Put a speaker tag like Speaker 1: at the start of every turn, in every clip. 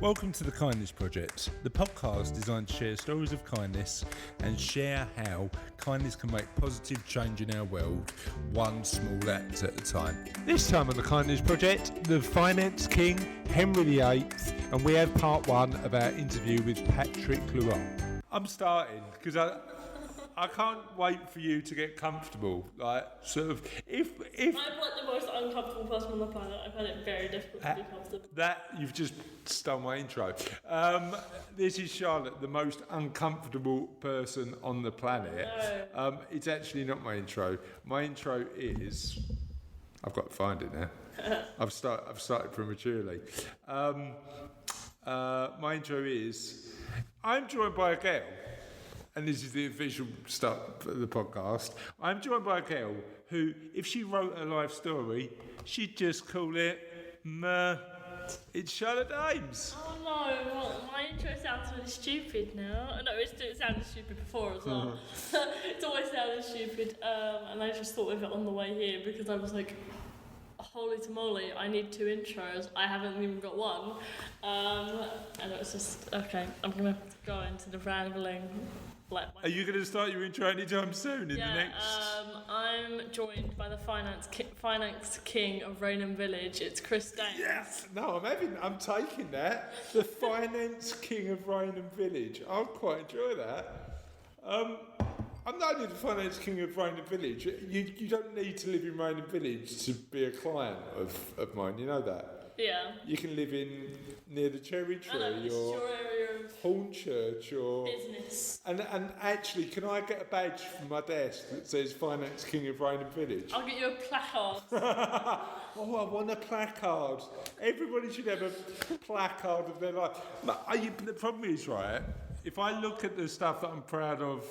Speaker 1: Welcome to the Kindness Project, the podcast designed to share stories of kindness and share how kindness can make positive change in our world, one small act at a time. This time on the Kindness Project, the Finance King, Henry VIII, and we have part one of our interview with Patrick Luong. I'm starting because I can't wait for you to get comfortable. Like, sort of, if
Speaker 2: I'm like the most uncomfortable person on the planet. I've had it very difficult to be comfortable.
Speaker 1: That you've just stole my intro. This is Charlotte, the most uncomfortable person on the planet.
Speaker 2: No.
Speaker 1: It's actually not my intro. My intro is. I've got to find it now. I've started prematurely. My intro is. I'm joined by a girl. And this is the official start of the podcast. I'm joined by a girl who, if she wrote a life story, she'd just call it, it's Charlotte Ames.
Speaker 2: Oh no, well, my intro sounds really stupid now. No, it sounded stupid before as well. It's always sounded stupid. And I just thought of it on the way here because I was like, holy tamale, I need 2 intros. I haven't even got one. And it was just, okay, I'm going to go into the rambling.
Speaker 1: Are you going to start your intro anytime soon in the next?
Speaker 2: I'm joined by the finance king of Raynham Village. It's Chris Danes.
Speaker 1: Yes! No, I'm taking that. The finance king of Raynham Village. I'll quite enjoy that. I'm not only the finance king of Raynham Village. You don't need to live in Raynham Village to be a client of mine. You know that?
Speaker 2: Yeah.
Speaker 1: You can live near the Cherry Tree or
Speaker 2: your area of
Speaker 1: Hornchurch or
Speaker 2: business.
Speaker 1: And actually, can I get a badge from my desk that says Finance King of Raynham Village?
Speaker 2: I'll get you a placard.
Speaker 1: Oh, I want a placard. Everybody should have a placard of their life. The problem is, right, if I look at the stuff that I'm proud of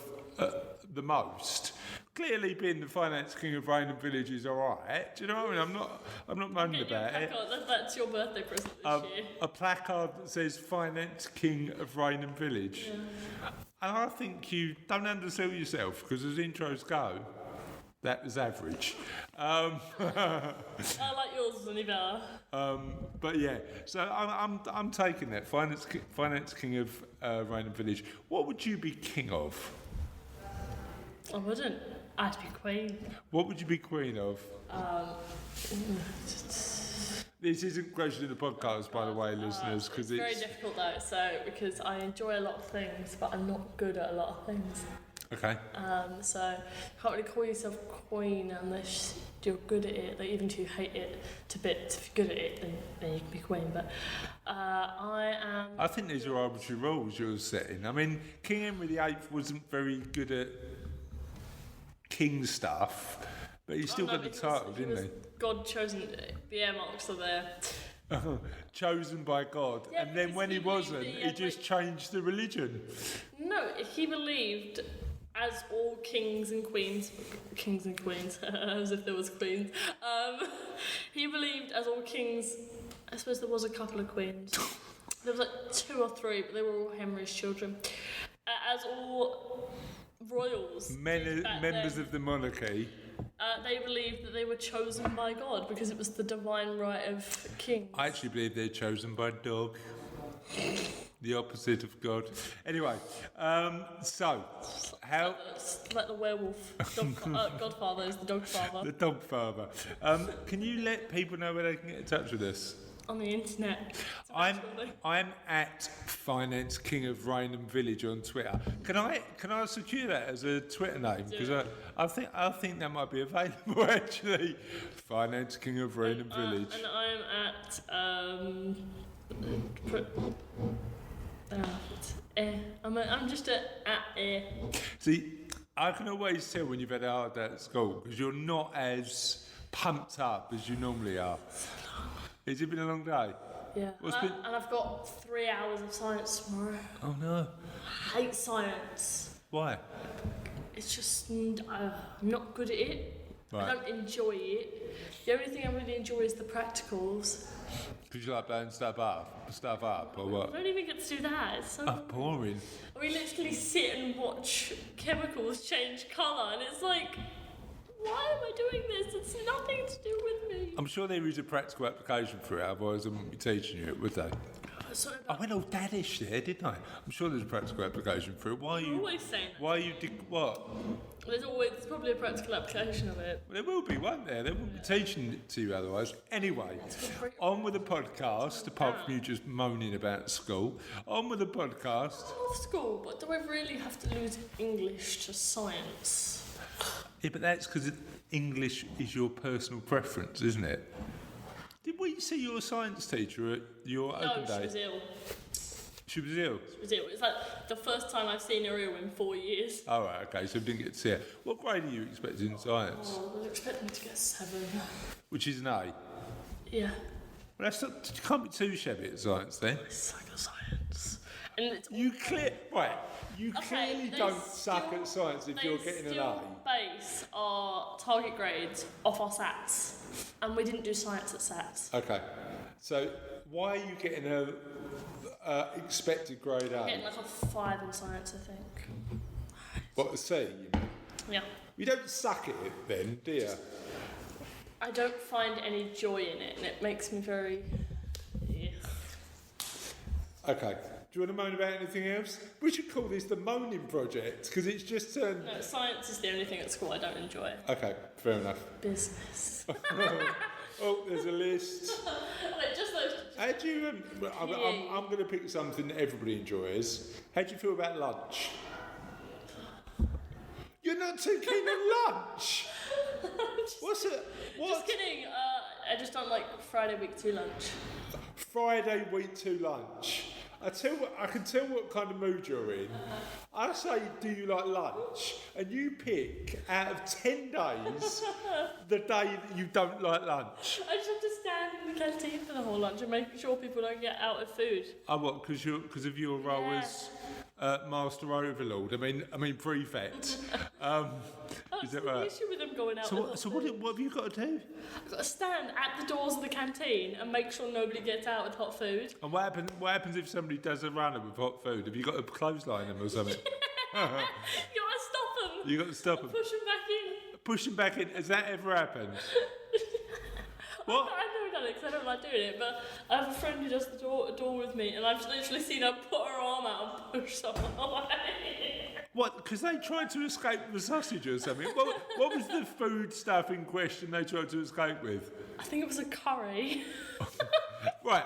Speaker 1: the most, clearly being the finance king of Raynham Village is all right. Do you know what I mean? I'm not moaning about it.
Speaker 2: That's your birthday present this year.
Speaker 1: A placard that says finance king of Raynham Village. Yeah. And I think you don't undersell yourself because as intros go, that was average.
Speaker 2: I like yours, isn't it better?
Speaker 1: But yeah, so I'm taking that finance king of Raynham Village. What would you be king of?
Speaker 2: I wouldn't. I'd be queen.
Speaker 1: What would you be queen of? This isn't question of the podcast, by the way, listeners, because
Speaker 2: it's very difficult though. Because I enjoy a lot of things, but I'm not good at a lot of things.
Speaker 1: Okay.
Speaker 2: So you can't really call yourself queen unless you're good at it. Like, even if you hate it to bits, if you're good at it, then you can be queen. But I
Speaker 1: think these are arbitrary rules you're setting. I mean, King Henry VIII wasn't very good at king stuff, but he still got the title, didn't he?
Speaker 2: God chosen. The air marks are there.
Speaker 1: Chosen by God,
Speaker 2: yeah,
Speaker 1: and then when he wasn't, he just changed the religion.
Speaker 2: No, he believed, as all kings and queens, as if there was queens. He believed, as all kings. I suppose there was a couple of queens. There was like 2 or 3, but they were all Henry's children. As all royals,
Speaker 1: members of the monarchy,
Speaker 2: they believed that they were chosen by God because it was the divine right of kings.
Speaker 1: I actually believe they're chosen by dog, the opposite of God. Anyway, so how?
Speaker 2: Like the werewolf, Godfather is the dog father.
Speaker 1: The dog father. Can you let people know where they can get in touch with us?
Speaker 2: On the internet.
Speaker 1: I'm at Finance King of Raynham Village on Twitter. Can I secure that as a Twitter name? Because I think that might be available actually. Finance King of Raynham Village.
Speaker 2: And I'm at I'm just at air.
Speaker 1: See, I can always tell when you've had a hard day at school because you're not as pumped up as you normally are. Has it been a long day?
Speaker 2: Yeah. And I've got 3 hours of science tomorrow.
Speaker 1: Oh no.
Speaker 2: I hate science.
Speaker 1: Why?
Speaker 2: It's just, I'm not good at it. Right. I don't enjoy it. The only thing I really enjoy is the practicals.
Speaker 1: Because you like blowing stuff up, or what?
Speaker 2: I don't even get to do that. It's so
Speaker 1: boring.
Speaker 2: We literally sit and watch chemicals change colour, and it's like, why am I doing this? It's nothing to do with me.
Speaker 1: I'm sure there is a practical application for it, otherwise I wouldn't be teaching you it, would they?
Speaker 2: Sorry
Speaker 1: I
Speaker 2: about
Speaker 1: went all daddish there, didn't I? I'm sure there's a practical application for it. Why are
Speaker 2: You're
Speaker 1: you?
Speaker 2: always saying that.
Speaker 1: Why you did what?
Speaker 2: There's probably a practical application of it.
Speaker 1: Well, there will be, won't there? They won't be teaching it to you otherwise. Anyway, on with the podcast, apart from you just moaning about school. On with the podcast.
Speaker 2: I love school, but do I really have to lose English to science?
Speaker 1: Yeah, but that's because English is your personal preference, isn't it? Did we see your science teacher at your open
Speaker 2: No,
Speaker 1: day?
Speaker 2: she was ill.
Speaker 1: She was ill?
Speaker 2: She was ill. It's like the first time I've seen her ill in 4 years.
Speaker 1: All right, okay, so we didn't get to see her. What grade are you expecting in science?
Speaker 2: Oh, I was expecting to get a 7.
Speaker 1: Which is an A?
Speaker 2: Yeah.
Speaker 1: Well, that's not, you can't be too shabby at science then.
Speaker 2: I suck at science. And it's
Speaker 1: You clearly
Speaker 2: they
Speaker 1: don't suck
Speaker 2: still-
Speaker 1: at science if you're getting an
Speaker 2: They
Speaker 1: A.
Speaker 2: still base our target grades off our SATs. And we didn't do science at SATs.
Speaker 1: Okay, so why are you getting a expected grade A?
Speaker 2: I'm getting like a 5 in science, I think.
Speaker 1: What, a C? You mean?
Speaker 2: Yeah.
Speaker 1: You don't suck at it then, do you?
Speaker 2: I don't find any joy in it, and it makes me very... Yeah.
Speaker 1: Okay. Do you want to moan about anything else? We should call this the moaning project because it's just turned.
Speaker 2: No, science is the only thing at school I don't enjoy.
Speaker 1: Okay, fair enough.
Speaker 2: Business.
Speaker 1: Oh, there's a list.
Speaker 2: Like, just those...
Speaker 1: How do you? I'm going to pick something that everybody enjoys. How do you feel about lunch? You're not too keen on lunch. What's it? What?
Speaker 2: Just kidding. I just don't like Friday week 2 lunch.
Speaker 1: Friday week 2 lunch. I can tell what kind of mood you're in. I say, do you like lunch? And you pick out of 10 days the day that you don't like lunch.
Speaker 2: I just have to stand in the canteen for the whole lunch and make sure people don't get out of food.
Speaker 1: Oh, what? Because of your role as Master Overlord? I mean prefect. Is that
Speaker 2: the
Speaker 1: right?
Speaker 2: issue with them going out.
Speaker 1: So what have you got to do?
Speaker 2: I've got to stand at the doors of the canteen and make sure nobody gets out with hot food.
Speaker 1: And what happens if somebody does a runner with hot food? Have you got to clothesline them or something?
Speaker 2: You got to stop them.
Speaker 1: You got to stop them.
Speaker 2: Push them back in.
Speaker 1: Push them back in. Has that ever happened? What?
Speaker 2: I've never done it because I don't like doing it, but I have a friend who does the door with me, and I've literally seen her put her arm out and push someone away.
Speaker 1: What? Because they tried to escape the sausage or something? What was the food stuff in question they tried to escape with?
Speaker 2: I think it was a curry.
Speaker 1: Right.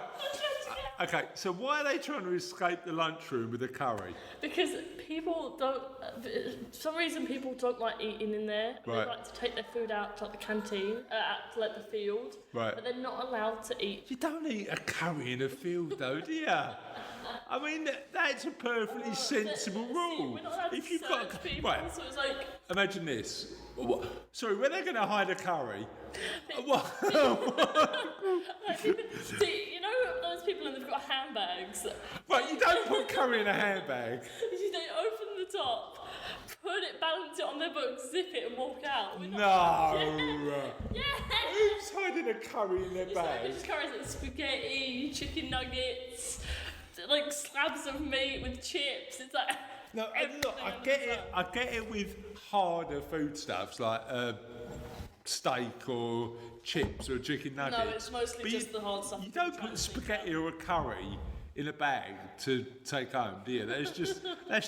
Speaker 1: Okay, so why are they trying to escape the lunchroom with a curry?
Speaker 2: Because people don't, for some reason people don't like eating in there.
Speaker 1: Right.
Speaker 2: They like to take their food out to like the canteen, out to like the field.
Speaker 1: Right.
Speaker 2: But they're not allowed to eat.
Speaker 1: You don't eat a curry in a field though, do you? I mean, that's a perfectly sensible rule.
Speaker 2: We're not allowed
Speaker 1: If
Speaker 2: to
Speaker 1: you've got
Speaker 2: search people,
Speaker 1: right,
Speaker 2: so it's like...
Speaker 1: imagine this. Sorry, where are they going to hide a curry? What?
Speaker 2: See, you know those people and they've got handbags?
Speaker 1: Right, you don't put curry in a handbag.
Speaker 2: They open the top, put it, balance it on their book, zip it and walk out.
Speaker 1: No.
Speaker 2: Yeah!
Speaker 1: Who's hiding a curry in their
Speaker 2: It's like
Speaker 1: bag?
Speaker 2: just curries like spaghetti, chicken nuggets, like slabs of meat with chips. It's like...
Speaker 1: No, look, I get it with harder foodstuffs like steak or chips or chicken nuggets.
Speaker 2: No, it's mostly
Speaker 1: But
Speaker 2: just the hard stuff.
Speaker 1: You don't put spaghetti or a curry in a bag to take home, do you? That's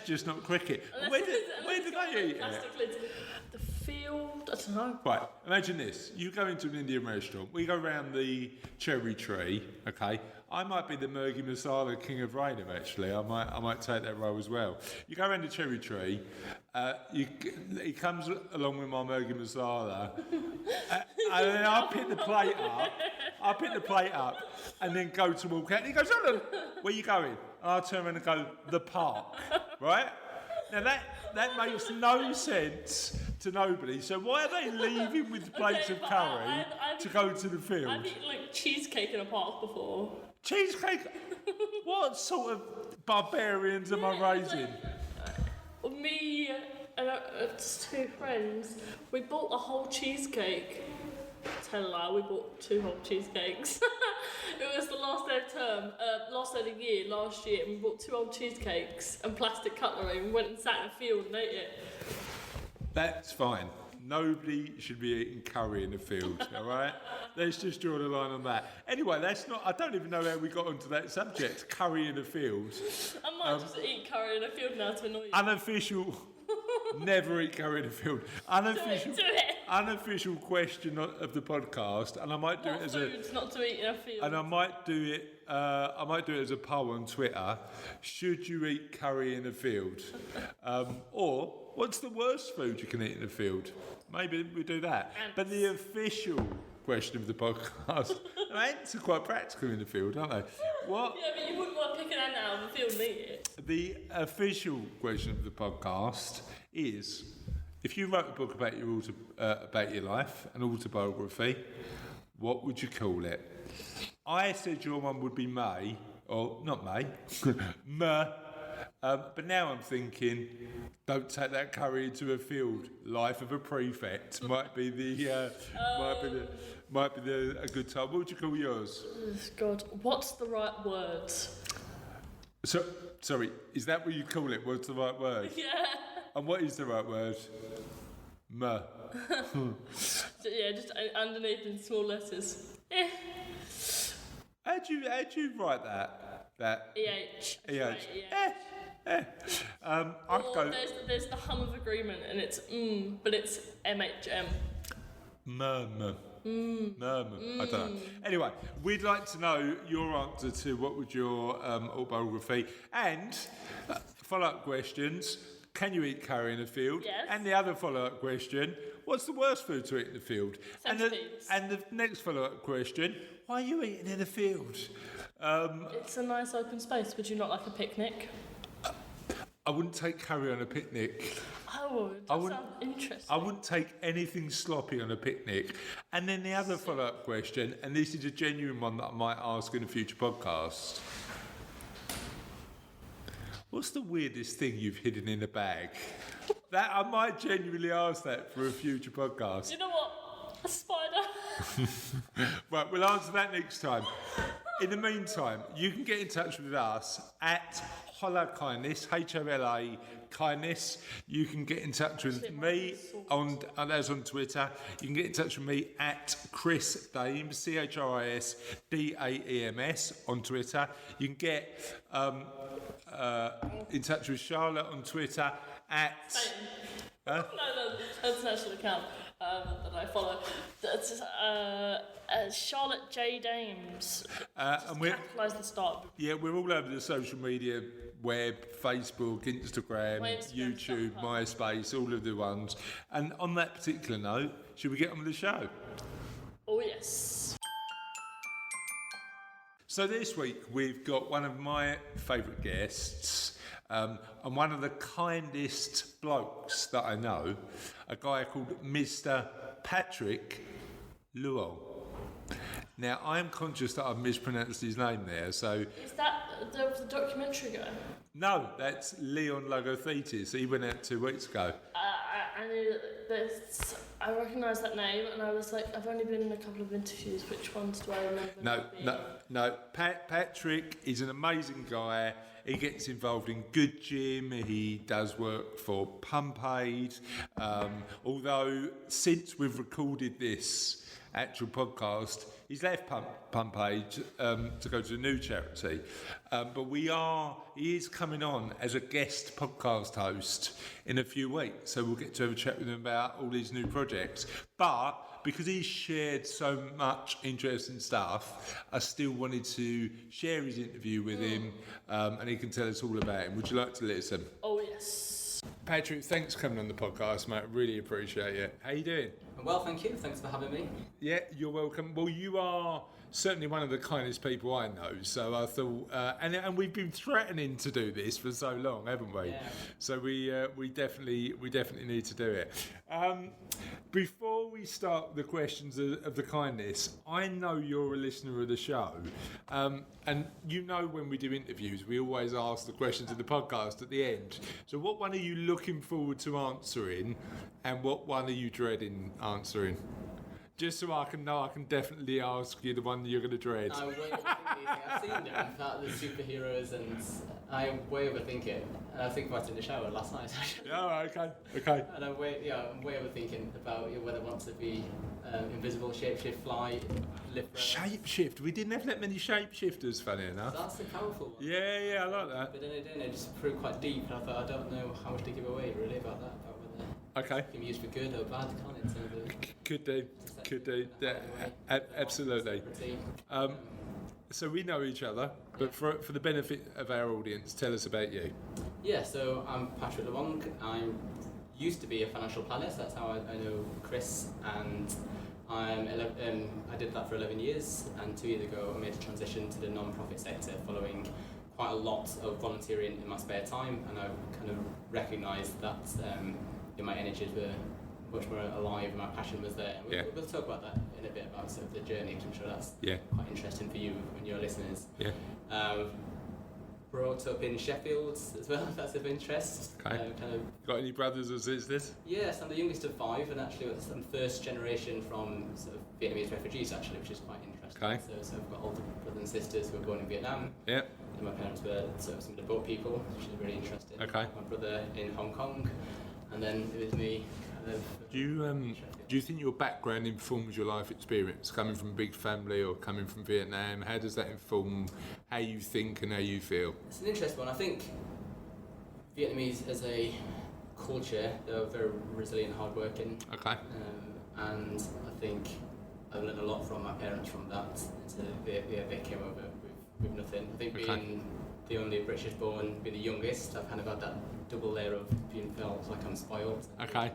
Speaker 1: just not cricket. Where do they eat it?
Speaker 2: The field, I don't know.
Speaker 1: Right, imagine this. You go into an Indian restaurant. We go round the cherry tree, okay? I might be the Murgi Masala king of Rainham, actually. I might take that role as well. You go around the cherry tree. He comes along with my Murgi Masala. And then I pick the plate up. And then go to walk out. And he goes, hold on, where you going? And I turn around and go, the park, right? Now that makes no sense to nobody. So why are they leaving with plates of curry to go to the field?
Speaker 2: I've eaten like cheesecake in a park before.
Speaker 1: Cheesecake? What sort of barbarians am I raising?
Speaker 2: Me and it's 2 friends, we bought a whole cheesecake. Tell a lie, we bought 2 whole cheesecakes. It was the last day of term, last day of the year, last year, and we bought 2 old cheesecakes and plastic cutlery and went and sat in a field and ate it.
Speaker 1: That's fine. Nobody should be eating curry in the field, all right? Let's just draw the line on that. Anyway, that's not. I don't even know how we got onto that subject. Curry in a field.
Speaker 2: I might just eat curry in a field now to annoy you.
Speaker 1: Unofficial. Never eat curry in a field. Unofficial.
Speaker 2: Do it.
Speaker 1: Unofficial question of the podcast, and I might do
Speaker 2: What
Speaker 1: it as
Speaker 2: foods not to eat in a field?
Speaker 1: and I might do it. I might do it as a poll on Twitter. Should you eat curry in a field? Or what's the worst food you can eat in a field? Maybe we do that.
Speaker 2: Ants.
Speaker 1: But the official question of the podcast, ants are quite practical in the field, aren't they? What?
Speaker 2: Yeah, but you wouldn't want to pick an ant out of the field and eat it.
Speaker 1: The official question of the podcast is: if you wrote a book about your life, an autobiography, what would you call it? I said your one would be May, or not May, but now I'm thinking, don't take that curry into a field. Life of a prefect might be a good time. What would you call yours?
Speaker 2: Oh, God, what's the right words?
Speaker 1: So, sorry, is that what you call it? What's the right word?
Speaker 2: Yeah.
Speaker 1: And what is the right word?
Speaker 2: Yeah, just underneath in small letters.
Speaker 1: How'd you write that?
Speaker 2: EH.
Speaker 1: I'd
Speaker 2: Or
Speaker 1: go
Speaker 2: there's the hum of agreement, and it's but it's MHM.
Speaker 1: murmur. I don't know. Anyway, we'd like to know your answer to what would your autobiography, and follow-up questions. Can you eat curry in a field?
Speaker 2: Yes.
Speaker 1: And the other follow-up question: what's the worst food to eat in the field?
Speaker 2: Centipedes.
Speaker 1: And the next follow-up question: why are you eating in a field?
Speaker 2: It's a nice open space. Would you not like a picnic?
Speaker 1: I wouldn't take curry on a picnic.
Speaker 2: I would. That sounds interesting.
Speaker 1: I wouldn't take anything sloppy on a picnic. And then the other follow-up question, and this is a genuine one that I might ask in a future podcast. What's the weirdest thing you've hidden in a bag? That I might genuinely ask that for a future podcast.
Speaker 2: You know what? A spider.
Speaker 1: Right, we'll answer that next time. In the meantime, you can get in touch with us at Holla Kindness, HOLA Kindness. You can get in touch with me that's on Twitter. You can get in touch with me at Chris Daems, CHRISDAEMS on Twitter. You can get in touch with Charlotte on Twitter at...
Speaker 2: No, that's an actual account that I follow. That's Charlotte J. Dames.
Speaker 1: And we're...
Speaker 2: Capitalise the start.
Speaker 1: Yeah, we're all over the social media web, Facebook, Instagram, YouTube, MySpace, all of the ones. And on that particular note, should we get on with the show?
Speaker 2: Oh, yes.
Speaker 1: So this week we've got one of my favourite guests and one of the kindest blokes that I know, a guy called Mr. Patrick Luong. Now, I'm conscious that I've mispronounced his name there, so...
Speaker 2: Is that the documentary guy?
Speaker 1: No, that's Leon Logothetis. He went out 2 weeks ago.
Speaker 2: I knew that I recognised that name, and I was like, I've only been in a couple of interviews. Which ones do I remember?
Speaker 1: No. Patrick is an amazing guy. He gets involved in Good Gym. He does work for Pump Aid. Although, since we've recorded this actual podcast, he's left Pump Aid to go to a new charity. But he is coming on as a guest podcast host in a few weeks. So we'll get to have a chat with him about all these new projects. But because he's shared so much interesting stuff, I still wanted to share his interview with him, and he can tell us all about him. Would you like to listen?
Speaker 2: Oh, yes.
Speaker 1: Patrick, thanks for coming on the podcast, mate. Really appreciate it. How you doing?
Speaker 3: Well, thank you. Thanks for having me.
Speaker 1: Yeah, you're welcome. Well, you are certainly one of the kindest people I know. So I thought, and we've been threatening to do this for so long, haven't we?
Speaker 3: Yeah.
Speaker 1: So we definitely need to do it. Before we start the questions of the kindness, I know you're a listener of the show, and you know when we do interviews, we always ask the questions of the podcast at the end. So what one are you looking forward to answering, and what one are you dreading answering? Just so I can know, I can definitely ask you the one you're going to dread.
Speaker 3: I way overthink these things. I've seen them, in fact, the superheroes, and I way overthink it. And I think about it in the shower last night, actually.
Speaker 1: Oh, okay.
Speaker 3: And I'm way overthinking about whether I want to be invisible, shapeshift, fly, lift.
Speaker 1: Shapeshift. We didn't have that many shapeshifters, funny enough.
Speaker 3: That's a powerful one.
Speaker 1: Yeah, I like that.
Speaker 3: But then it just proved quite deep, and I thought, I don't know how much to give away really about that, about whether
Speaker 1: Okay.
Speaker 3: it can be used for good or bad, can't it? In terms of
Speaker 1: Could do. Absolutely. So we know each other, but for the benefit of our audience, tell us about you.
Speaker 3: Yeah, so I'm Patrick Luong. I used to be a financial planner, so that's how I know Chris, and I did that for 11 years, and 2 years ago I made a transition to the non-profit sector following quite a lot of volunteering in my spare time, and I kind of recognised that my energies were much more alive and my passion was there. And we'll talk about that in a bit, about sort of the journey, because I'm sure that's quite interesting for you and your listeners.
Speaker 1: Yeah.
Speaker 3: Brought up in Sheffield as well, if that's of interest.
Speaker 1: Okay. Got any brothers or sisters?
Speaker 3: Yes, I'm the youngest of 5, and actually I'm first generation from sort of Vietnamese refugees, actually, which is quite interesting.
Speaker 1: Okay.
Speaker 3: So I've got older brothers and sisters who were born in Vietnam.
Speaker 1: Yeah.
Speaker 3: And my parents were sort of some of the boat people, which is really interesting.
Speaker 1: Okay.
Speaker 3: My brother in Hong Kong, and then it was me. Kind of,
Speaker 1: Do you think your background informs your life experience? Coming from a big family or coming from Vietnam, how does that inform how you think and how you feel?
Speaker 3: It's an interesting one. I think Vietnamese as a culture, they're very resilient, hardworking.
Speaker 1: Okay.
Speaker 3: And I think I've learned a lot from my parents from that. So they came over with nothing. I think being the only British born, being the youngest, I've kind of had that double layer of being felt like I'm spoiled.
Speaker 1: Okay.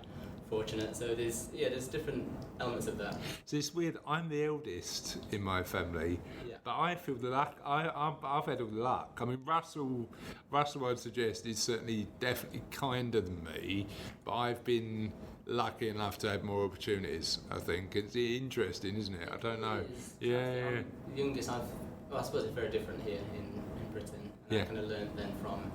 Speaker 3: Fortunate. So there's different elements of that.
Speaker 1: So it's weird. I'm the eldest in my family, but I feel the luck. I've had all the luck. I mean, Russell, I'd suggest, is definitely kinder than me, but I've been lucky enough to have more opportunities. I think it's interesting, isn't it? I don't know. Yeah.
Speaker 3: I'm the youngest. I suppose it's very different here in Britain. And I kind of learned then from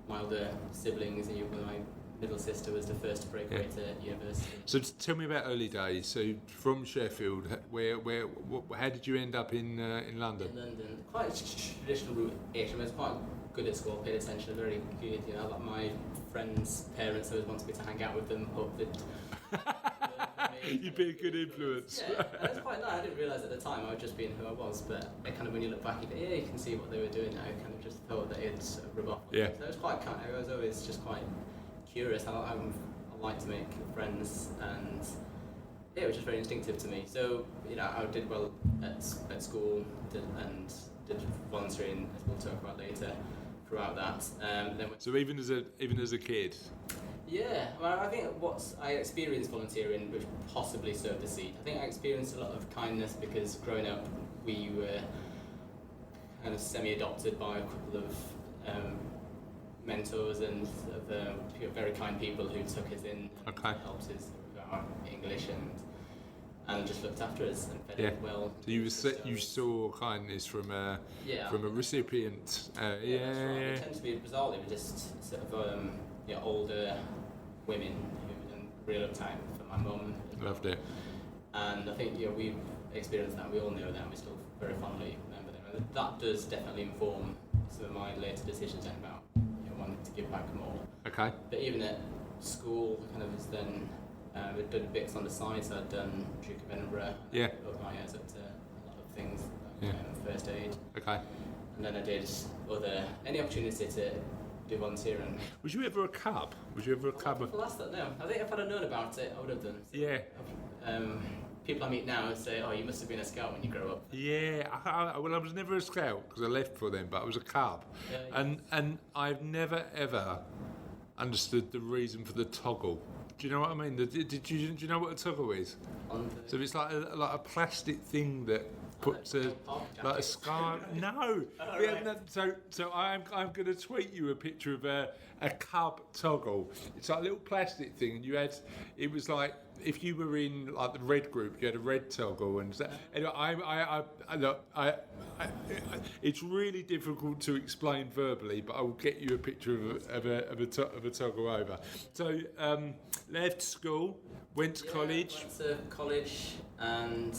Speaker 3: my older siblings, and my middle sister was the first to break away to university. So
Speaker 1: tell me about early days. So from Sheffield, how did you end up in London?
Speaker 3: In London, quite a traditional route-ish. I was quite good at school, paid attention, very good. Like my friends' parents always wanted me to hang out with them, hope that.
Speaker 1: You'd be a good influence.
Speaker 3: Yeah, and it's quite nice. I didn't realise at the time I was just being who I was, but it kind of, when you look back, you go, you can see what they were doing now. I kind of just thought that it'd sort of rub off.
Speaker 1: Yeah.
Speaker 3: So it was quite kind. I was always just quite curious. I like to make friends, and it was just very instinctive to me. So I did well at school, did volunteering, as we'll talk about later. Throughout that,
Speaker 1: so even as a kid.
Speaker 3: Yeah, well, I think I experienced volunteering, which possibly sowed the seed. I think I experienced a lot of kindness because growing up, we were kind of semi-adopted by a couple of mentors and very kind people who took us in and helped us with our English and just looked after us and fed us well.
Speaker 1: So you saw kindness from a recipient.
Speaker 3: That's right. It tends to be bizarre. They were just sort of older women who done real time for my mum.
Speaker 1: Loved it.
Speaker 3: And I think we've experienced that. We all know that. And we still very fondly remember them. And that does definitely inform some of my later decisions about wanting to give back more.
Speaker 1: Okay.
Speaker 3: But even at school, kind of was then. We'd done bits on the side, so I'd done Duke of Edinburgh.
Speaker 1: Yeah.
Speaker 3: Opened my ears up to a lot of things, like first aid.
Speaker 1: Okay.
Speaker 3: And then I did any opportunity to do volunteering.
Speaker 1: Was you ever a cub?
Speaker 3: People ask that now. I think if I'd have known about it, I would have done. So,
Speaker 1: yeah.
Speaker 3: People I meet now say, "Oh, you must have been a scout when you grew up."
Speaker 1: Yeah. I was never a scout because I left for them, but I was a cub.
Speaker 3: Yeah.
Speaker 1: And I've never ever understood the reason for the toggle. Do you know what I mean? Do you know what a toggle is? So it's like a plastic thing that puts a like a scarf. No, no. So I'm going to tweet you a picture of a cub toggle. It's like a little plastic thing, and it was like if you were in like the red group, you had a red toggle, and it's really difficult to explain verbally, but I will get you a picture of a toggle over. So left school, went to college.
Speaker 3: Went to college and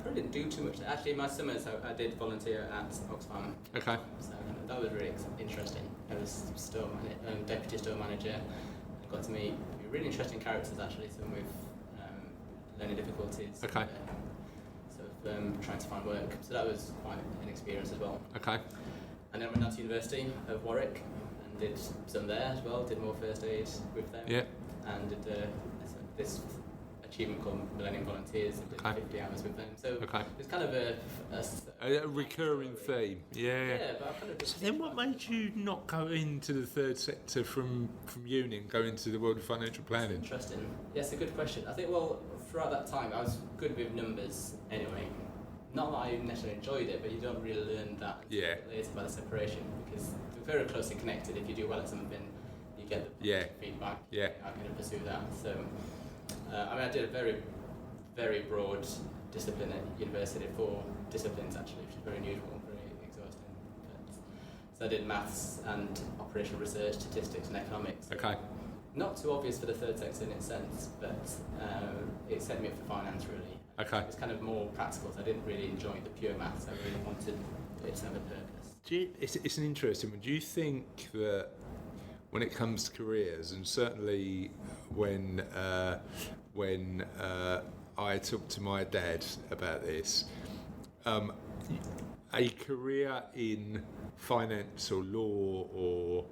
Speaker 3: probably didn't do too much. Actually, my summers I did volunteer at Oxfam.
Speaker 1: Okay.
Speaker 3: So that was really interesting. I was deputy store manager. I got to meet really interesting characters actually. Some with learning difficulties.
Speaker 1: Okay.
Speaker 3: Trying to find work. So that was quite an experience as well.
Speaker 1: Okay.
Speaker 3: And then went down to University of Warwick and did some there as well. Did more first aid with them.
Speaker 1: Yeah.
Speaker 3: And did this achievement called Millennium Volunteers. And did 50 hours with them. So it's kind of
Speaker 1: a recurring theme. Yeah.
Speaker 3: But I kind of
Speaker 1: So then, what made you not go into the third sector from uni and go into the world of financial planning?
Speaker 3: Interesting. Yes, a good question. I think throughout that time I was good with numbers anyway. Not that I necessarily enjoyed it, but you don't really learn that later by the separation because they're very closely connected. If you do well at something, you get the feedback. Yeah, I'm going to pursue that. So, I did a very, very broad discipline at university, 4 disciplines actually, which is very unusual, very exhausting. So I did maths and operational research, statistics and economics.
Speaker 1: Okay.
Speaker 3: Not too obvious for the third sector in its sense, but it set me up for finance really.
Speaker 1: Okay.
Speaker 3: It was kind of more practical, so I didn't really enjoy the pure maths. I really wanted it to have a purpose.
Speaker 1: It's an interesting one. Do you think that when it comes to careers, and certainly when I talked to my dad about this, a career in finance or law or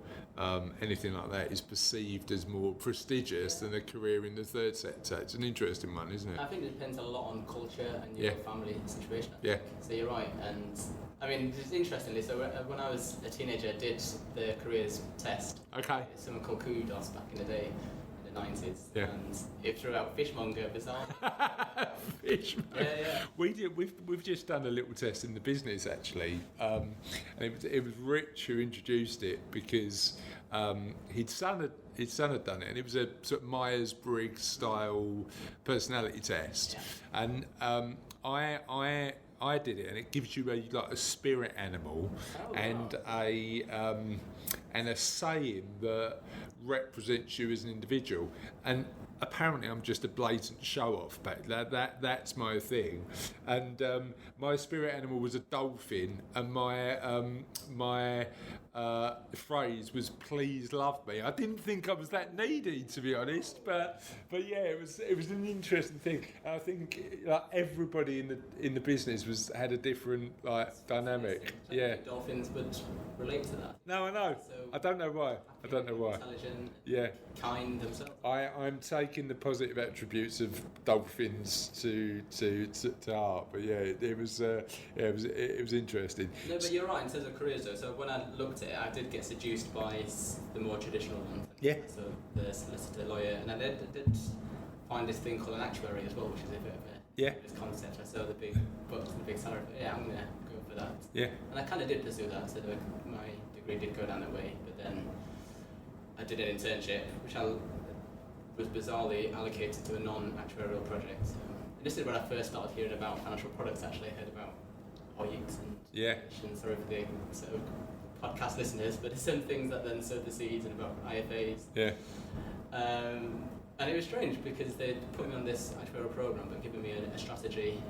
Speaker 1: anything like that is perceived as more prestigious than a career in the third sector? It's an interesting one, isn't it?
Speaker 3: I think it depends a lot on culture and your family situation. So you're right, and I mean, just interestingly, so when I was a teenager, I did the careers test.
Speaker 1: Okay.
Speaker 3: Someone called Kudos back in the day. 90s, and it threw out fishmonger bizarre.
Speaker 1: Fishmonger. Yeah. We've just done a little test in the business actually, and it was Rich who introduced it because his son had done it, and it was a sort of Myers-Briggs style personality test, and I did it, and it gives you a spirit animal and a saying that represents you as an individual. And apparently I'm just a blatant show-off, but that's my thing. And my spirit animal was a dolphin, and my phrase was "Please love me." I didn't think I was that needy, to be honest, but yeah, it was an interesting thing. I think everybody in the business had a different dynamic. Yeah.
Speaker 3: Dolphins would relate to that.
Speaker 1: No, I know.
Speaker 3: So
Speaker 1: I don't know why.
Speaker 3: Intelligent.
Speaker 1: Yeah.
Speaker 3: Kind themselves.
Speaker 1: I'm taking the positive attributes of dolphins to heart, but yeah, it was interesting.
Speaker 3: No, but you're right in terms of careers though. So when I looked at it, I did get seduced by the more traditional ones.
Speaker 1: Yeah.
Speaker 3: So the solicitor, lawyer, and I did find this thing called an actuary as well, which is a bit of this concept. I saw the big books and the big salary. Yeah, I'm gonna go for that.
Speaker 1: Yeah.
Speaker 3: And I kind of did pursue that. So my degree did go down that way, but then I did an internship, which was bizarrely allocated to a non-actuarial project. So, and this is when I first started hearing about financial products. Actually, I heard about OICs and sorry for the sort of podcast listeners, but there's some things that then sowed the seeds and about IFAs.
Speaker 1: Yeah.
Speaker 3: And it was strange because they put me on this actuarial program, but given me a strategy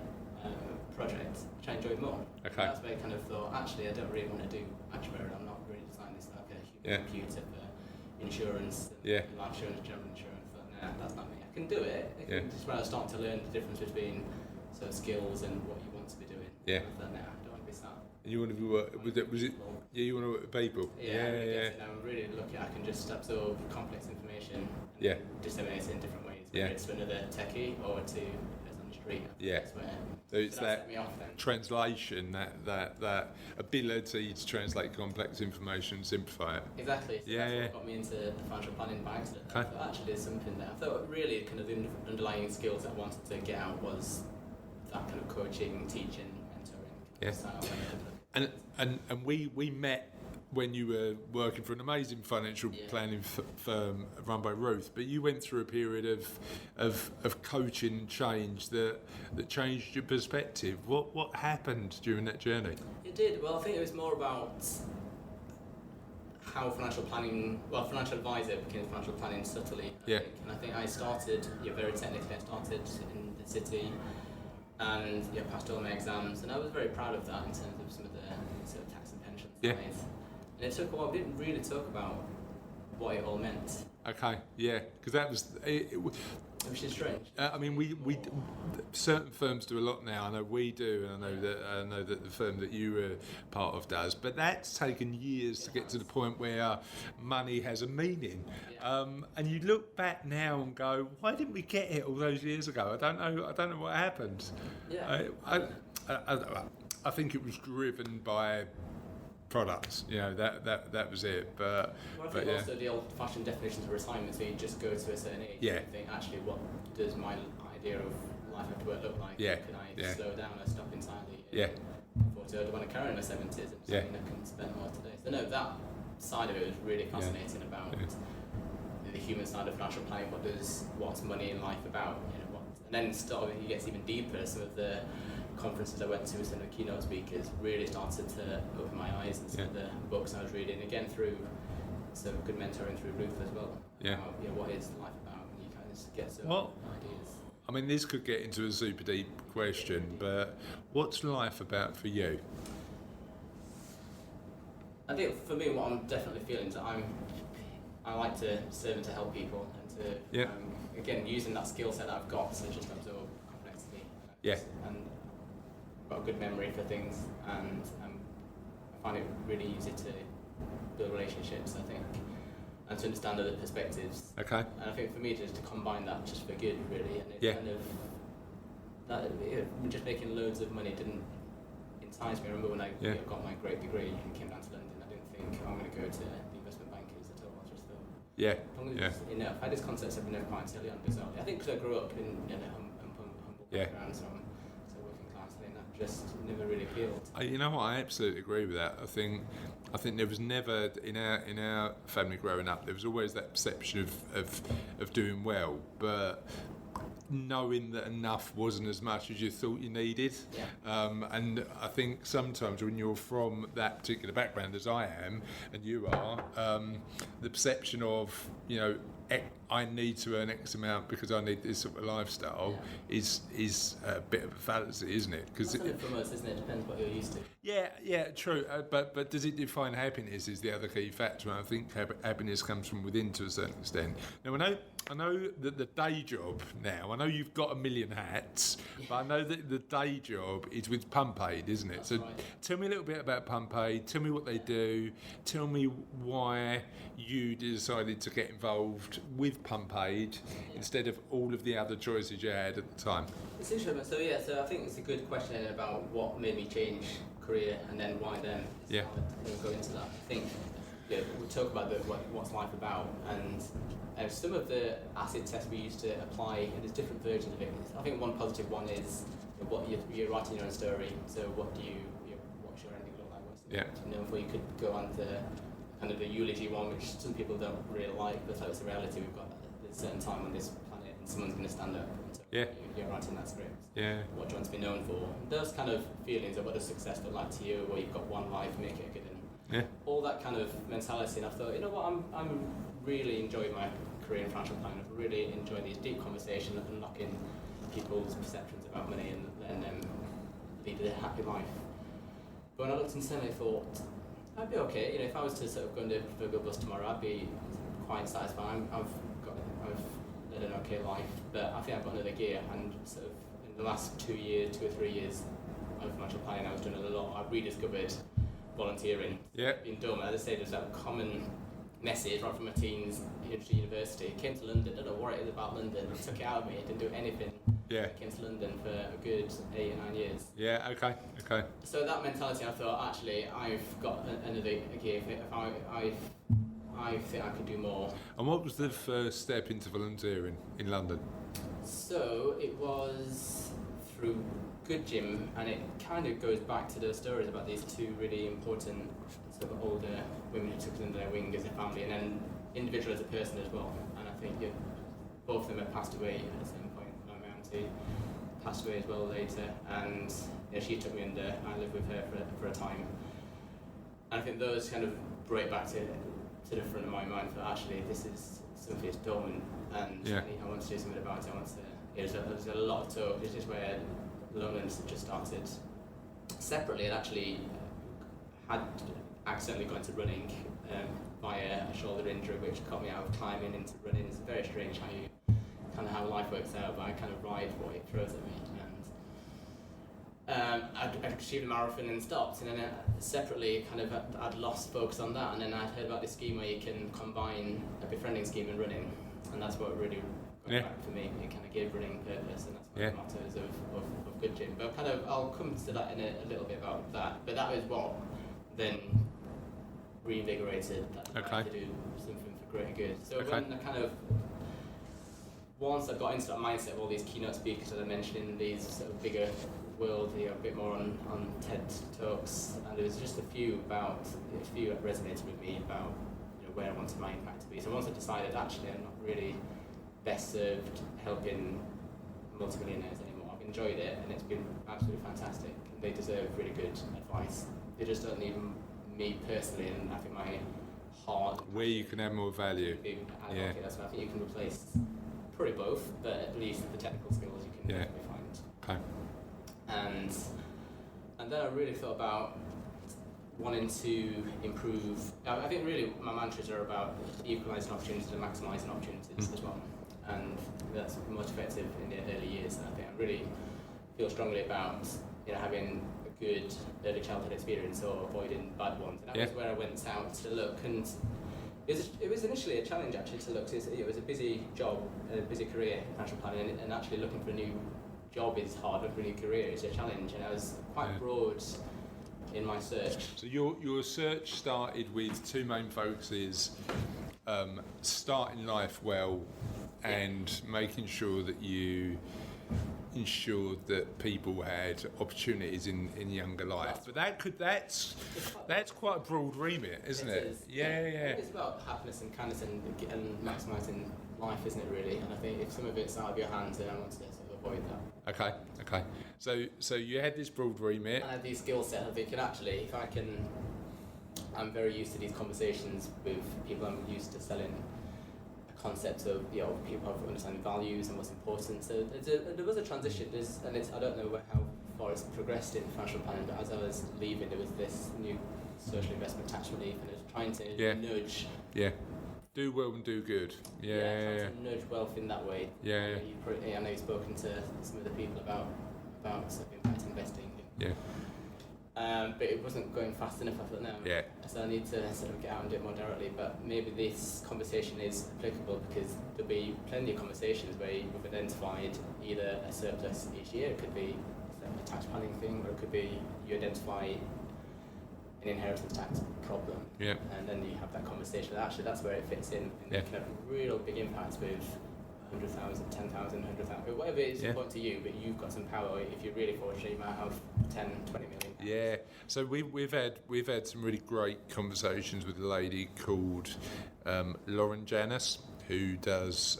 Speaker 3: project, which I enjoyed more.
Speaker 1: Okay.
Speaker 3: That's where I kind of thought, actually, I don't really want to do actuarial. I'm not really designing this like a human computer for insurance, and life insurance, general insurance. But nah, that's not me. I can do it. Just when I was starting to learn the difference between sort of skills and what you want to be doing.
Speaker 1: Yeah.
Speaker 3: I thought, nah, I don't want to be sat.
Speaker 1: And you want to work? Was it? Yeah, you want to work with people.
Speaker 3: Yeah. I'm really lucky. I can just absorb complex information. And disseminate it in different ways. Whether it's to another techie or to person on the street.
Speaker 1: Yeah. So it's that translation, that ability to translate complex information, simplify it.
Speaker 3: Exactly. So that's what got me into the financial planning by accident. I thought actually there's something there. I thought really kind of the underlying skills that I wanted to get out was that kind of coaching, teaching, mentoring style.
Speaker 1: And we met when you were working for an amazing financial planning firm run by Ruth, but you went through a period of coaching and change that changed your perspective. What happened during that journey?
Speaker 3: It did. Well, I think it was more about how financial advisor became financial planning subtly. I think. And I think I started very technically. I started in the city and passed all my exams, and I was very proud of that in terms of some of the sort of tax and pension side. And it took a while. We didn't really talk about what it all meant.
Speaker 1: Okay, yeah, because that was
Speaker 3: which is strange.
Speaker 1: I mean, we certain firms do a lot now. I know we do, and I know that the firm that you were part of does. But that's taken years to get to the point where money has a meaning. And you look back now and go, why didn't we get it all those years ago? I don't know what happened.
Speaker 3: Yeah.
Speaker 1: I think it was driven by products, that was it. But
Speaker 3: I think also the old-fashioned definitions of retirement, so you just go to a certain age and think, actually, what does my idea of life after work look like?
Speaker 1: Yeah.
Speaker 3: Can I slow down or stop entirely?
Speaker 1: Yeah.
Speaker 3: Do I want to carry on in my 70s and something I can spend more today? So no, that side of it was really fascinating about the human side of financial planning. What's money in life about? And then it gets even deeper. Some of the conferences I went to with some of the keynote speakers really started to open my eyes, and some of the books I was reading, again through some good mentoring through Ruth as well. What is life about? And you kind of get some ideas.
Speaker 1: I mean, this could get into a super deep question, but what's life about for you?
Speaker 3: I think for me, what I'm definitely feeling is that I like to serve and to help people, and to again using that skill set that I've got to just absorb complexity. And got a good memory for things, and I find it really easy to build relationships, I think, and to understand other perspectives.
Speaker 1: Okay.
Speaker 3: And I think for me, just to combine that just for good, really, and it kind of just making loads of money didn't entice me. I remember when I got my great degree and came down to London, I didn't think I'm going to go to the investment bankers at all. I just thought, I had this concept of never quite early on, bizarrely. I think because I grew up in a humble background, so working class, I think that just never really appealed.
Speaker 1: I absolutely agree with that. I think there was never in our family growing up, there was always that perception of doing well, but knowing that enough wasn't as much as you thought you needed. And I think sometimes when you're from that particular background, as I am and you are, the perception of I need to earn X amount because I need this sort of lifestyle is a bit of a fallacy, isn't it?
Speaker 3: Because from us, isn't it? Depends what you're used to.
Speaker 1: Yeah, true. But does it define happiness? Is the other key factor. And I think happiness comes from within to a certain extent. Now I know that the day job now. I know you've got a million hats, but I know that the day job is with Pump Aid, isn't it?
Speaker 3: That's right.
Speaker 1: Tell me a little bit about Pump Aid. Tell me what they do. Tell me why you decided to get involved with Pump Aid instead of all of the other choices you had at the time.
Speaker 3: It's interesting. So I think it's a good question about what made me change career and then why then. I'll go into that. I think we talk about what's life about, and some of the acid tests we used to apply, and there's different versions of it. I think one positive one is what you're writing your own story. So what's your ending look like? Before you could go on to kind of the eulogy one, which some people don't really like, but that's the reality. We've got a certain time on this planet, and someone's going to stand up. And you're writing that script. What do you want to be known for? And those kind of feelings of what does success look like to you, where you've got one life, make it a good one. All that kind of mentality, and I thought, I'm really enjoying my career in financial planning. I really enjoy these deep conversations, unlocking people's perceptions about money and letting them lead a happy life. But when I looked internally, I thought I'd be okay. If I was to sort of go into Virgo Bus tomorrow, I'd be quite satisfied. I've led an okay life, but I think I've got another gear, and sort of in the last 2 or 3 years of financial planning, I was doing a lot. I rediscovered volunteering. Being dumb. As I say, there's that common message right from my teens into university. Came to London, don't know what it is about London. It took it out of me. Didn't do anything. Came to London for a good 8 or 9 years.
Speaker 1: Okay.
Speaker 3: So that mentality, I thought, actually, I've got another gear. If I think I could do more.
Speaker 1: And what was the first step into volunteering in London?
Speaker 3: So it was through good gym, and it kind of goes back to those stories about these two really important sort of older women who took us under their wing as a family, and then individual as a person as well. And I think both of them have passed away at the same point. My auntie passed away as well later, and she took me under. I lived with her for a time, and I think those kind of brought it back to the front of my mind for actually this is something that's dormant, and I want to do something about it. I want to. There's a lot of talk. This is where loneliness had just started. Separately, it actually had accidentally got into running via a shoulder injury, which got me out of climbing into running. It's very strange how life works out, but I kind of ride what it throws at me. And I'd achieved a marathon and stopped, and then separately I'd lost focus on that, and then I'd heard about this scheme where you can combine a befriending scheme and running, and that's what really got back for me. It kind of gave running purpose, and that's one of the mottos of Good Gym. But I'll come to that in a little bit about that. But that was what then reinvigorated that desire to do something for greater good. So when I once I got into that mindset of all these keynote speakers that I mentioned in these sort of bigger world, a bit more on TED Talks, and there was just a few that resonated with me about where I wanted my impact to be. So once I decided actually I'm not really best served helping multimillionaires anymore. I've enjoyed it and it's been absolutely fantastic. They deserve really good advice. They just don't need me personally, and I think my heart. Where
Speaker 1: you can add more value.
Speaker 3: That's what I think you can replace. Probably both, but at least the technical skills you can definitely find.
Speaker 1: Okay.
Speaker 3: And then I really thought about wanting to improve. I think really my mantras are about equalising opportunities and maximising opportunities as well, and that's most effective in the early years. And I think I really feel strongly about having a good early childhood experience or avoiding bad ones. And that was where I went out to look, and it was initially a challenge actually to look. It was a busy job, a busy career in financial planning, and actually looking for a new job is hard, looking for a new career is a challenge, and I was quite broad in my search.
Speaker 1: So your search started with two main focuses, starting life well and making sure that you ensured that people had opportunities in younger life. But that's quite a broad remit, isn't it? Yeah.
Speaker 3: It's about happiness and kindness and maximising life, isn't it really? And I think if some of it's out of your hands, then I want to sort of avoid that.
Speaker 1: Okay. So you had this broad remit.
Speaker 3: I had these skill sets. I'm thinking actually, I'm very used to these conversations with people. I'm used to selling a concept of people have understanding values and what's important. So there was a transition. I don't know how far it's progressed in financial planning, but as I was leaving, there was this new social investment tax relief, and it was trying to nudge.
Speaker 1: Yeah. Do well and do good.
Speaker 3: Trying to nudge wealth in that way.
Speaker 1: Yeah.
Speaker 3: I know you've spoken to some of the people about sort of impact investing. But it wasn't going fast enough, I thought, no.
Speaker 1: Yeah.
Speaker 3: So I need to sort of get out and do it more directly. But maybe this conversation is applicable because there'll be plenty of conversations where you've identified either a surplus each year. It could be a tax planning thing, or it could be you identify an inheritance tax problem, and then you have that conversation. Actually, that's where it fits in. And you can have real big impacts with 100,000, 10,000, 100,000, whatever it is important to you. But you've got some power. If you're really fortunate, you might have 10, 20 million.
Speaker 1: Yeah. So we've had some really great conversations with a lady called Lauren Janus, who does.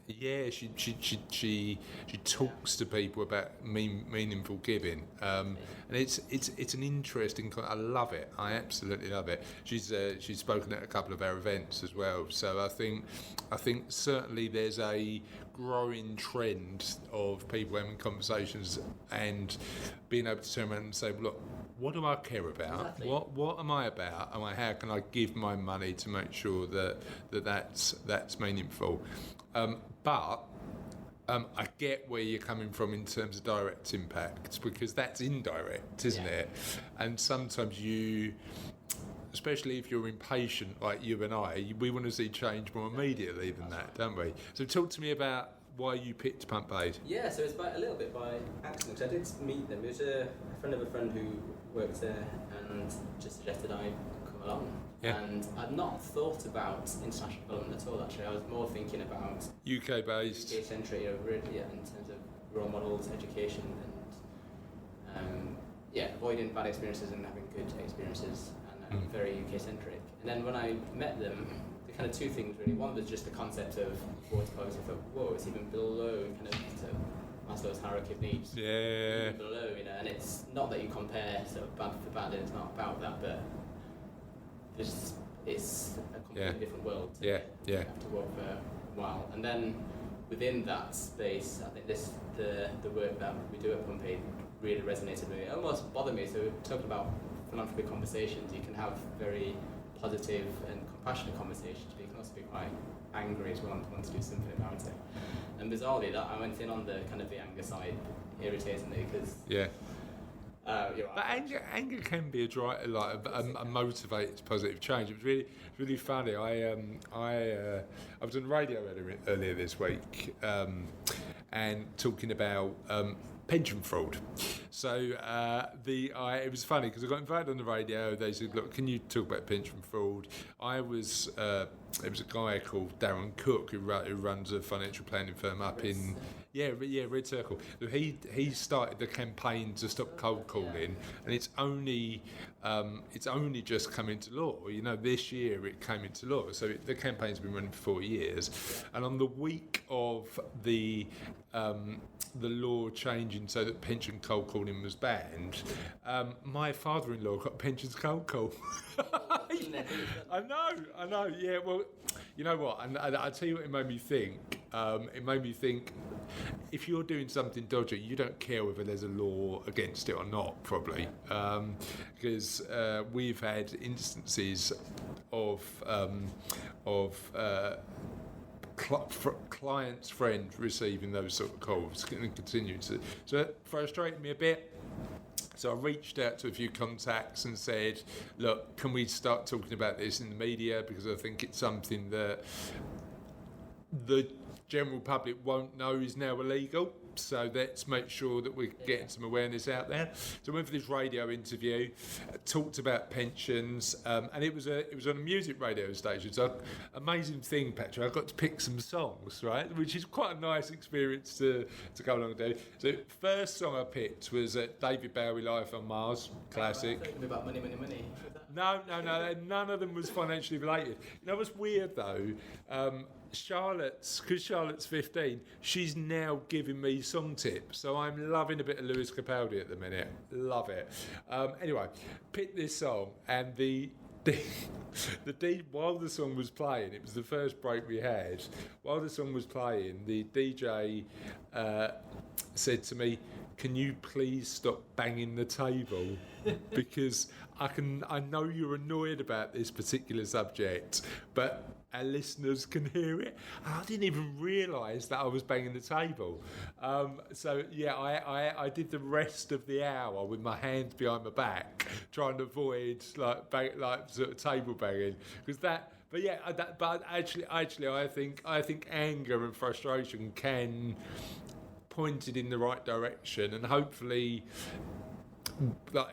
Speaker 1: She talks to people about meaningful giving, and it's an interesting. I love it. I absolutely love it. She's spoken at a couple of our events as well. So I think certainly there's a growing trend of people having conversations and being able to turn around and say, look, what do I care about?
Speaker 3: Exactly.
Speaker 1: What am I about? And how can I give my money to make sure that's meaningful? But I get where you're coming from in terms of direct impact, because that's indirect, isn't it? And sometimes especially if you're impatient like you and I, we want to see change more immediately than that, don't we? So talk to me about why you picked Pump Aid.
Speaker 3: Yeah, so it's a little bit by accident, because I did meet them. It was a friend of a friend who worked there and just suggested I come along.
Speaker 1: Yeah.
Speaker 3: And I'd not thought about international development at all, actually. I was more thinking about
Speaker 1: UK based.
Speaker 3: UK-centric, really, in terms of role models, education, and avoiding bad experiences and having good experiences, and very UK centric. And then when I met them, the kind of two things really. One was just the concept of water quality. I thought, whoa, it's even below kind of Maslow's hierarchy of needs.
Speaker 1: Yeah.
Speaker 3: Even below, and it's not that you compare sort of bad for bad, and it's not about that, but it's a completely different world.
Speaker 1: Yeah.
Speaker 3: You have to work for a while, and then within that space, I think the work that we do at Pump Aid really resonated with me. It almost bothered me. So talking about philanthropy conversations, you can have very positive and compassionate conversations, but you can also be quite angry as well and want to do something about it. And bizarrely, that I went in on the kind of the anger side, irritatingly, because
Speaker 1: Yeah.
Speaker 3: you're right.
Speaker 1: But anger can be a motivated positive change. It was really funny. I was on the radio earlier this week and talking about pension fraud. So it was funny because I got invited on the radio. They said, "Look, can you talk about pension fraud?" It was a guy called Darren Cook who runs a financial planning firm up in Red Circle. He started the campaign to stop cold calling, and it's only just come into law. You know, this year it came into law. So the campaign's been running for 4 years, and on the week of the law changing so that pension cold calling was banned, my father-in-law got pensions cold call. I know. Yeah, well, you know what? And I'll tell you what it made me think. It made me think, if you're doing something dodgy, you don't care whether there's a law against it or not, probably. Because we've had instances of client's friend receiving those sort of calls and continue to. So it frustrated me a bit. So I reached out to a few contacts and said, look, can we start talking about this in the media? Because I think it's something that the general public won't know is now illegal. So let's make sure that we're getting some awareness out there. So I went for this radio interview, talked about pensions, and it was on a music radio station. So amazing thing, Patrick, I got to pick some songs, right, which is quite a nice experience to go along and do. So first song I picked was David Bowie, Life on Mars, classic.
Speaker 3: I thought about money.
Speaker 1: No, none of them was financially related. You know what's weird though? Because Charlotte's 15, she's now giving me song tips, so I'm loving a bit of Lewis Capaldi at the minute. Love it. Anyway, picked this song, and while the song was playing, it was the first break we had. While the song was playing, the DJ said to me, "Can you please stop banging the table? Because I know you're annoyed about this particular subject, but our listeners can hear it." And I didn't even realise that I was banging the table. So yeah, I did the rest of the hour with my hands behind my back, trying to avoid sort of table banging, because that. But yeah, but actually, I think anger and frustration can point it in the right direction, and hopefully,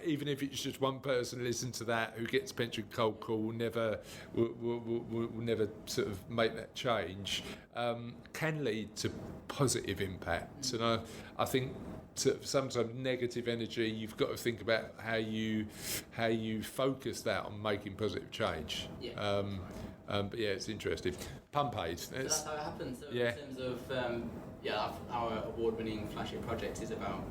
Speaker 1: even if it's just one person listen to that who gets pension cold call, will never sort of make that change, can lead to positive impacts. And I think sometimes negative energy, you've got to think about how you focus that on making positive change.
Speaker 3: Yeah.
Speaker 1: But yeah, it's interesting. Pump Aid.
Speaker 3: So that's how it happens. So
Speaker 1: Yeah.
Speaker 3: in terms of our award-winning flagship project is about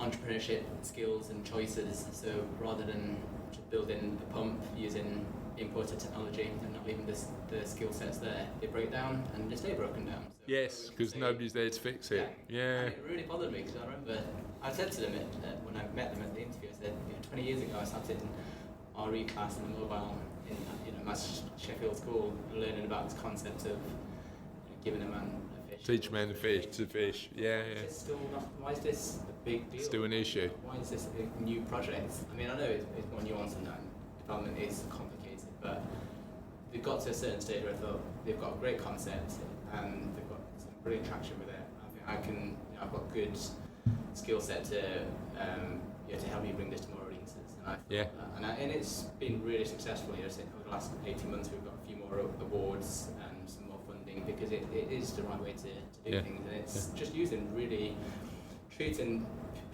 Speaker 3: entrepreneurship skills and choices. So rather than just building the pump using imported technology and not leaving the skill sets there, they break down and they stay broken down. So
Speaker 1: Yes, because nobody's there to fix it. Yeah.
Speaker 3: And it really bothered me because I remember I said to them when I met them at the interview, I said, 20 years ago I sat in RE class in a mobile in Sheffield School, learning about this concept of giving a man a fish.
Speaker 1: Teach a man to fish. Yeah.
Speaker 3: Why is this a big deal?
Speaker 1: Still an issue.
Speaker 3: Why is this a new project? I mean, I know it's more nuanced than that. Development is complicated, but they've got to a certain stage where I thought they've got a great concept and they've got some brilliant traction with it. I think I've got good skill set to help you bring this to more audiences. And and it's been really successful. Over the last 18 months, we've got a few more awards and some more funding. think, because it is the right way to do things, and it's just using really treating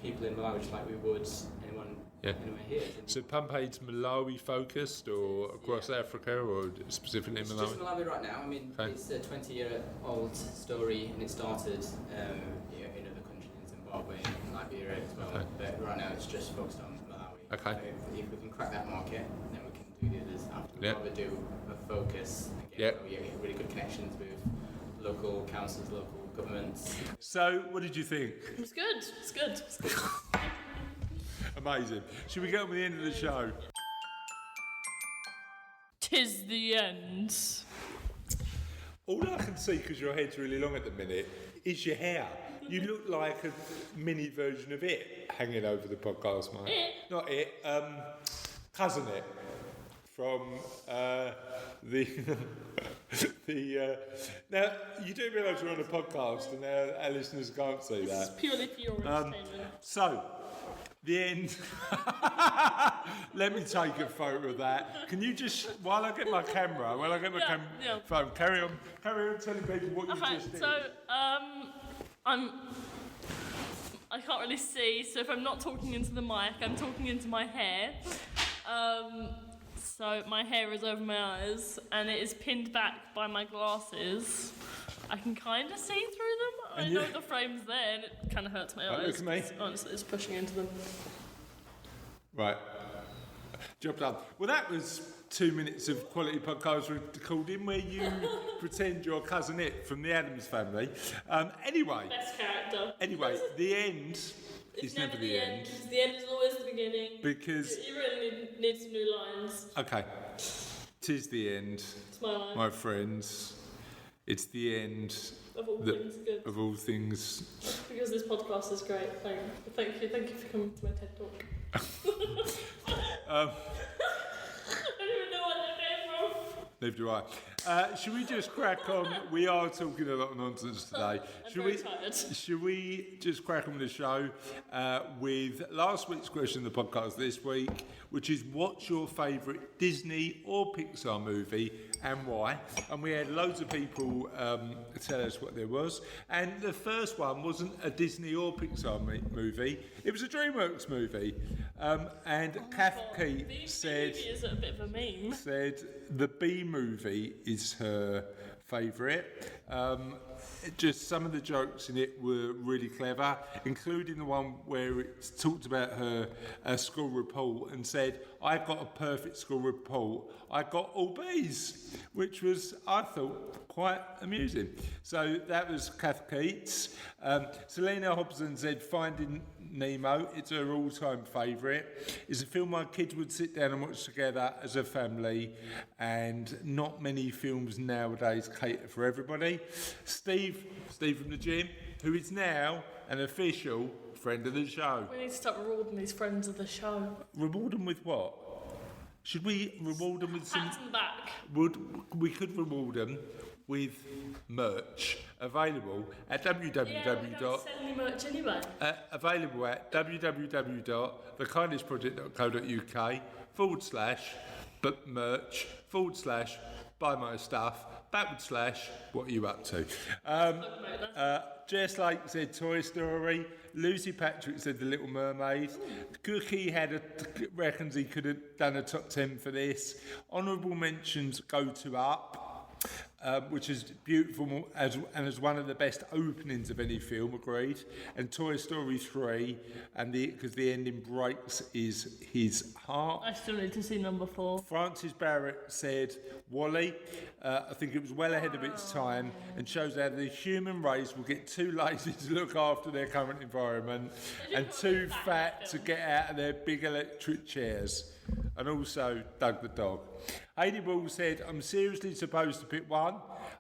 Speaker 3: people in Malawi just like we would anyone anywhere here.
Speaker 1: So Pumpade's Malawi focused, or across Africa, or specifically in Malawi?
Speaker 3: It's just Malawi right now. I mean, it's a 20-year-old story, and it started in other countries, in Zimbabwe, and Liberia as well.
Speaker 1: Okay.
Speaker 3: But right now, it's just focused on Malawi.
Speaker 1: Okay.
Speaker 3: So if we can crack that market, then we can do the others after. We'd rather do a focus and get really good connections with local councils, local governments.
Speaker 1: So, what did you think?
Speaker 2: It was good. It's good. It's good.
Speaker 1: Amazing. Should we get on with the end of the show?
Speaker 2: 'Tis the end.
Speaker 1: All I can see, because your head's really long at the minute, is your hair. You look like a mini version of it hanging over the podcast, mate.
Speaker 2: It?
Speaker 1: Not it. Cousin it. From the now you do realise we're on a podcast and our listeners can't see
Speaker 2: This is
Speaker 1: that.
Speaker 2: purely for your entertainment.
Speaker 1: So the end. Let me take a photo of that. Can you just, while I get my camera, phone, carry on telling people what you just did.
Speaker 2: So I can't really see, so if I'm not talking into the mic, I'm talking into my hair. So my hair is over my eyes and it is pinned back by my glasses. I can kind of see through them. I know the frame's there and it kind of hurts my eyes.
Speaker 1: Look at me.
Speaker 2: Honestly, it's pushing into them.
Speaker 1: Right. Job done. Well, that was 2 minutes of quality podcast recording where you pretend you're Cousin It from the Addams Family. Anyway.
Speaker 2: Best character.
Speaker 1: Anyway, the end is never the end.
Speaker 2: The end is always the beginning.
Speaker 1: Because...
Speaker 2: You really need some new lines.
Speaker 1: Okay. 'Tis the end,
Speaker 2: It's my line.
Speaker 1: my friends. It's the end
Speaker 2: Of all things good.
Speaker 1: of all things.
Speaker 2: Because this podcast is great. Thank you for coming to my TED Talk. I don't even know what that came from.
Speaker 1: Neither do I. Should we just crack on? We are talking a lot of nonsense today.
Speaker 2: I'm very tired.
Speaker 1: Should we just crack on with the show with last week's question of the podcast this week, which is what's your favourite Disney or Pixar movie and why? And we had loads of people tell us what there was. And the first one wasn't a Disney or Pixar movie, it was a DreamWorks movie. And Kath Keat said...
Speaker 2: Movie is a bit of a meme.
Speaker 1: Said the B movie is her favourite. Just some of the jokes in it were really clever, including the one where it talked about her school report and said, I got a perfect school report. I got all B's, which was, I thought, quite amusing. So that was Kath Keats. Selena Hobson said Finding Nemo, it's her all-time favourite. It's a film my kids would sit down and watch together as a family, and not many films nowadays cater for everybody. Steve from the gym, who is now an official friend of the show.
Speaker 2: We need to start rewarding these friends of the show.
Speaker 1: Reward them with what? Should we reward them with some...
Speaker 2: Pats on the back.
Speaker 1: We could reward them with merch available at www.
Speaker 2: Yeah, we don't sell any merch anyway.
Speaker 1: Available at www.thekindnessproject.co.uk/merch/buy my stuff /what are you up to? Jess Lake said Toy Story. Lucy Patrick said The Little Mermaid. Cookie reckons he could have done a top 10 for this. Honourable mentions go to Up. Which is beautiful as one of the best openings of any film, agreed. And Toy Story 3, and because the ending breaks his heart.
Speaker 2: I still need to see number 4.
Speaker 1: Francis Barrett said WALL-E. I think it was well ahead of its time and shows how the human race will get too lazy to look after their current environment and too fat to get out of their big electric chairs. And also Doug the dog. Hayley Wall said, I'm seriously supposed to pick one.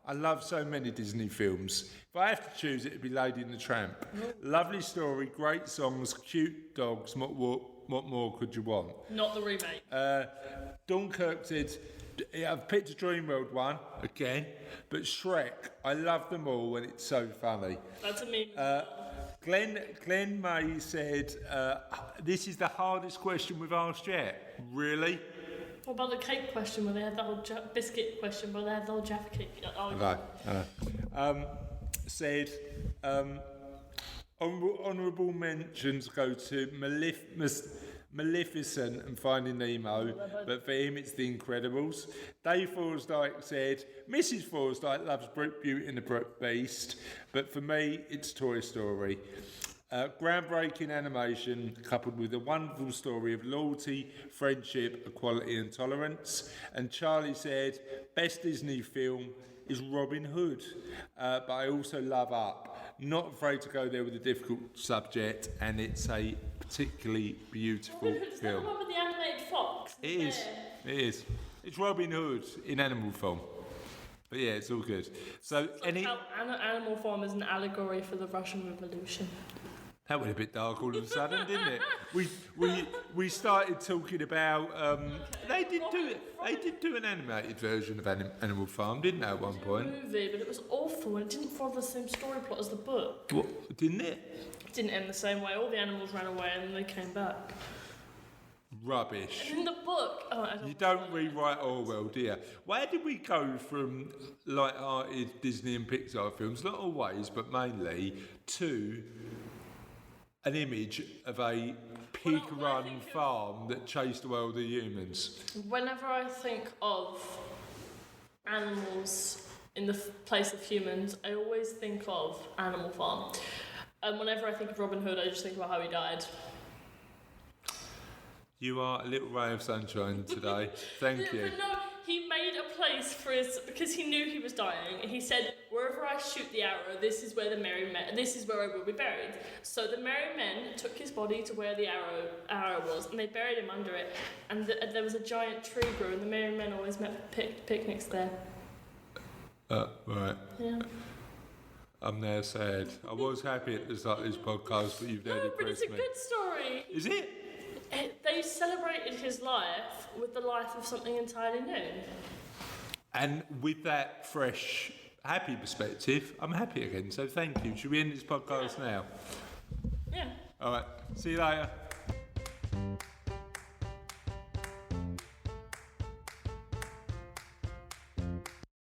Speaker 1: I love so many Disney films. If I have to choose, it would be Lady and the Tramp. Lovely story, great songs, cute dogs. What more could you want?
Speaker 2: Not the remake.
Speaker 1: Dunkirk said, I've picked a Dreamworld one, again, but Shrek, I love them all and it's so funny.
Speaker 2: That's a meme.
Speaker 1: Glenn May said, this is the hardest question we've asked yet. Really?
Speaker 2: What about the cake question where they had the whole biscuit question where they had the whole Jaffa cake? Oh,
Speaker 1: Okay. Said, honourable mentions go to Maleficent and Finding Nemo, but for him it's The Incredibles. Dave Forsdyke said, Mrs. Forsdyke loves Beauty and the Beast, but for me it's Toy Story. Groundbreaking animation coupled with a wonderful story of loyalty, friendship, equality and tolerance. And Charlie said, best Disney film is Robin Hood, but I also love Up. Not afraid to go there with a difficult subject, and it's a particularly beautiful
Speaker 2: Robin Hood, is that
Speaker 1: film.
Speaker 2: the one with the animated fox?
Speaker 1: It is. It's Robin Hood in animal form. But yeah, it's all good. So
Speaker 2: Animal Farm is an allegory for the Russian Revolution.
Speaker 1: That went a bit dark all of a sudden, didn't it? We started talking about they did do an animated version of Animal Farm, didn't they, at one point?
Speaker 2: A movie, but it was awful and it didn't follow the same story plot as the book.
Speaker 1: What, didn't it?
Speaker 2: It didn't end the same way. All the animals ran away and then they came back.
Speaker 1: Rubbish.
Speaker 2: And in the book,
Speaker 1: You don't rewrite Orwell, do you? Where did we go from light-hearted Disney and Pixar films, not always, but mainly, to an image of a pig-run farm that chased the world of humans?
Speaker 2: Whenever I think of animals in the place of humans, I always think of Animal Farm. And whenever I think of Robin Hood, I just think about how he died.
Speaker 1: You are a little ray of sunshine today. Thank you.
Speaker 2: But no, he made a place for because he knew he was dying. He said, wherever I shoot the arrow, this is where this is where I will be buried. So the merry men took his body to where the arrow was, and they buried him under it. And there was a giant tree grew, and the merry men always met for picnics there.
Speaker 1: Right.
Speaker 2: Yeah.
Speaker 1: I'm now sad. I was happy at the start of this podcast, but you've now
Speaker 2: No, but it's
Speaker 1: depressed
Speaker 2: a
Speaker 1: me.
Speaker 2: good story.
Speaker 1: Is it?
Speaker 2: They celebrated his life with the life of something entirely new.
Speaker 1: And with that fresh, happy perspective, I'm happy again. So thank you. Should we end this podcast now?
Speaker 2: Yeah.
Speaker 1: All right. See you later.